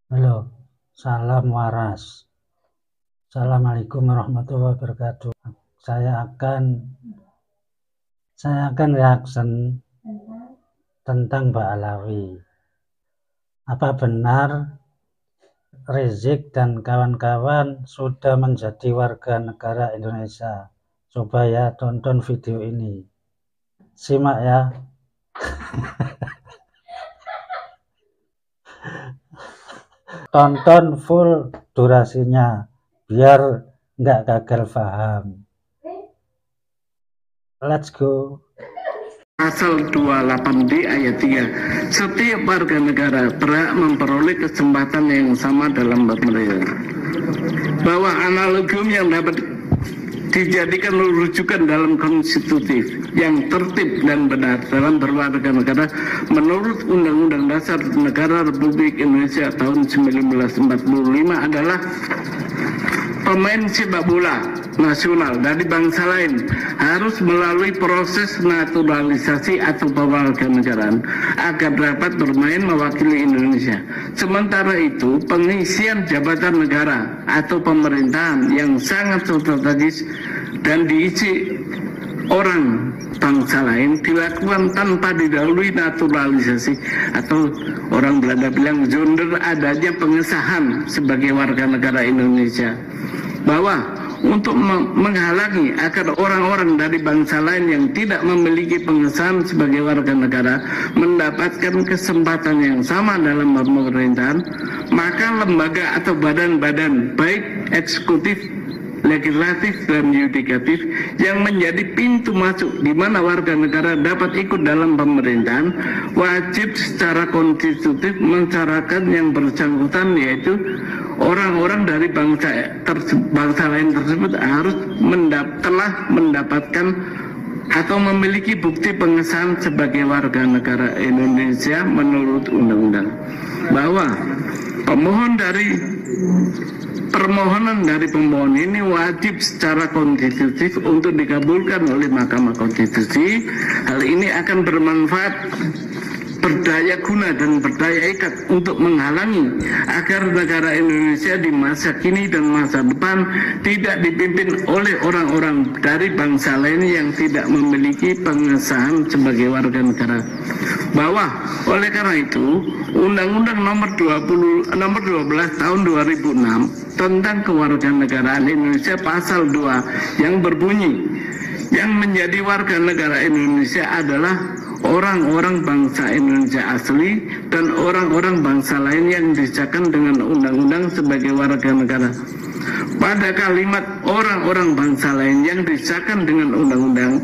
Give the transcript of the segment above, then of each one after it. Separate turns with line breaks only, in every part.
Halo, salam waras. Assalamualaikum warahmatullahi wabarakatuh. Saya akan reaction tentang Mbak Alawi. Apa benar Rizik dan kawan-kawan sudah menjadi warga negara Indonesia? Coba ya tonton video ini. Simak ya. Tonton full durasinya biar nggak gagal paham. Let's go.
Pasal 28D ayat 3, setiap warga negara berhak memperoleh kesempatan yang sama dalam pemerintahan. Bahwa analogium yang dapat dijadikan rujukan dalam konstitutif yang tertib dan benar dalam berwarga negara menurut Undang-Undang Dasar Negara Republik Indonesia tahun 1945 adalah pemain sepak bola nasional dari bangsa lain harus melalui proses naturalisasi atau pewarganegaraan agar dapat bermain mewakili Indonesia. Sementara itu, pengisian jabatan negara atau pemerintahan yang sangat strategis dan diisi orang bangsa lain dilakukan tanpa didahului naturalisasi atau orang Belanda bilang zonder adanya pengesahan sebagai warga negara Indonesia. Bahwa untuk menghalangi agar orang-orang dari bangsa lain yang tidak memiliki pengesahan sebagai warga negara mendapatkan kesempatan yang sama dalam pemerintahan, maka lembaga atau badan-badan baik eksekutif, legislatif dan yudikatif yang menjadi pintu masuk di mana warga negara dapat ikut dalam pemerintahan wajib secara konstitutif mensyaratkan yang bersangkutan, yaitu orang-orang dari bangsa lain tersebut harus telah mendapatkan atau memiliki bukti pengesahan sebagai warga negara Indonesia menurut undang-undang. Bahwa permohonan dari pemohon ini wajib secara konstitutif untuk dikabulkan oleh Mahkamah Konstitusi. Hal ini akan bermanfaat, berdaya guna dan berdaya ikat untuk menghalangi agar negara Indonesia di masa kini dan masa depan tidak dipimpin oleh orang-orang dari bangsa lain yang tidak memiliki pengesahan sebagai warga negara. Bahwa oleh karena itu Undang-Undang nomor 12 tahun 2006 tentang kewarganegaraan Indonesia pasal 2 yang berbunyi, yang menjadi warga negara Indonesia adalah orang-orang bangsa Indonesia asli dan orang-orang bangsa lain yang disahkan dengan undang-undang sebagai warga negara. Pada kalimat orang-orang bangsa lain yang disahkan dengan undang-undang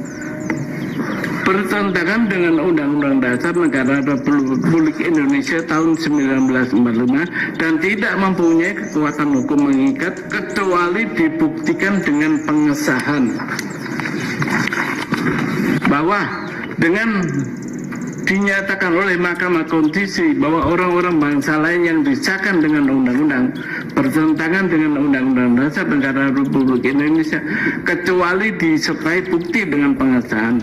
bertentangan dengan Undang-Undang Dasar Negara Republik Indonesia tahun 1945 dan tidak mempunyai kekuatan hukum mengikat kecuali dibuktikan dengan pengesahan. Bahwa dengan dinyatakan oleh Mahkamah Konstitusi bahwa orang-orang bangsa lain yang disahkan dengan undang-undang bertentangan dengan Undang-Undang Dasar Negara Republik Indonesia kecuali disertai bukti dengan pengesahan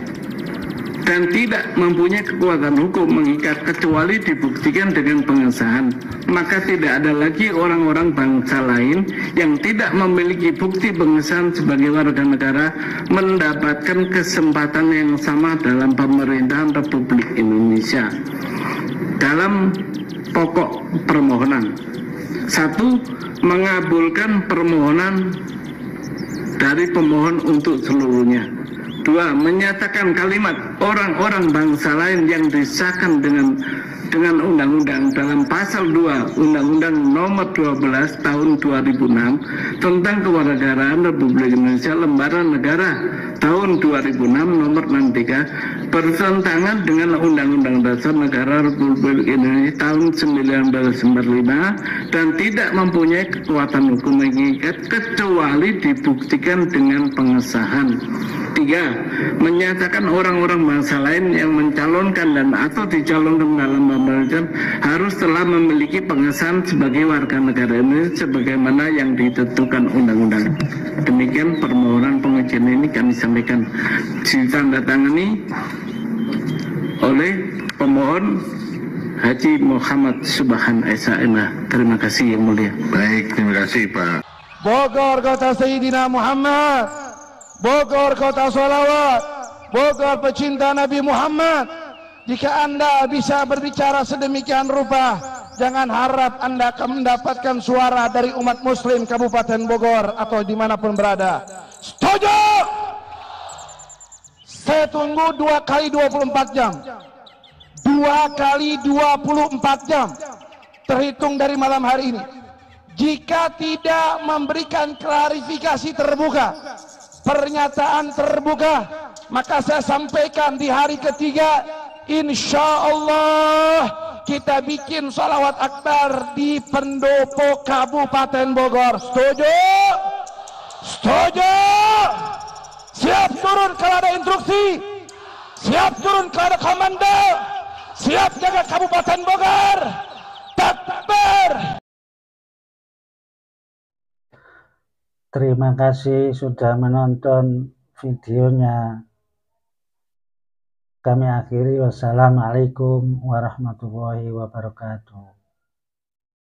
dan tidak mempunyai kekuatan hukum mengikat kecuali dibuktikan dengan pengesahan, maka tidak ada lagi orang-orang bangsa lain yang tidak memiliki bukti pengesahan sebagai warga negara mendapatkan kesempatan yang sama dalam pemerintahan Republik Indonesia. Dalam pokok permohonan, 1. Mengabulkan permohonan dari pemohon untuk seluruhnya. 2. Menyatakan kalimat orang-orang bangsa lain yang disahkan dengan undang-undang dalam pasal 2 Undang-Undang nomor 12 tahun 2006 tentang kewarganegaraan Republik Indonesia lembaran negara tahun 2006 nomor 63 bertentangan dengan Undang-Undang Dasar Negara Republik Indonesia tahun 1945 dan tidak mempunyai kekuatan hukum mengikat kecuali dibuktikan dengan pengesahan. 3. Menyatakan orang-orang bangsa lain yang mencalonkan dan atau dicalonkan dalam pemerintahan harus telah memiliki pengesahan sebagai warga negara Indonesia sebagaimana yang ditentukan undang-undang. Demikian permohonan pengujian ini kami sampaikan ditandatangani oleh pemohon Haji Muhammad Subhan SMA. Terima kasih yang mulia.
Baik, terima kasih Pak.
Bogor kota Sayyidina Muhammad, Bogor kota salawat, Bogor pecinta Nabi Muhammad. Jika Anda bisa berbicara sedemikian rupa, jangan harap Anda akan mendapatkan suara dari umat muslim Kabupaten Bogor atau dimanapun berada. Setuju? Saya tunggu 2 kali 24 jam. 2 kali 24 jam terhitung dari malam hari ini. Jika tidak memberikan klarifikasi terbuka, pernyataan terbuka, maka saya sampaikan di hari ketiga, insya Allah kita bikin sholawat akbar di pendopo Kabupaten Bogor. Setuju? Setuju? Siap turun kalau ada instruksi, siap turun kalau ada komando, siap jaga Kabupaten Bogor. Takbir.
Terima kasih sudah menonton videonya. Kami akhiri, wassalamualaikum warahmatullahi wabarakatuh.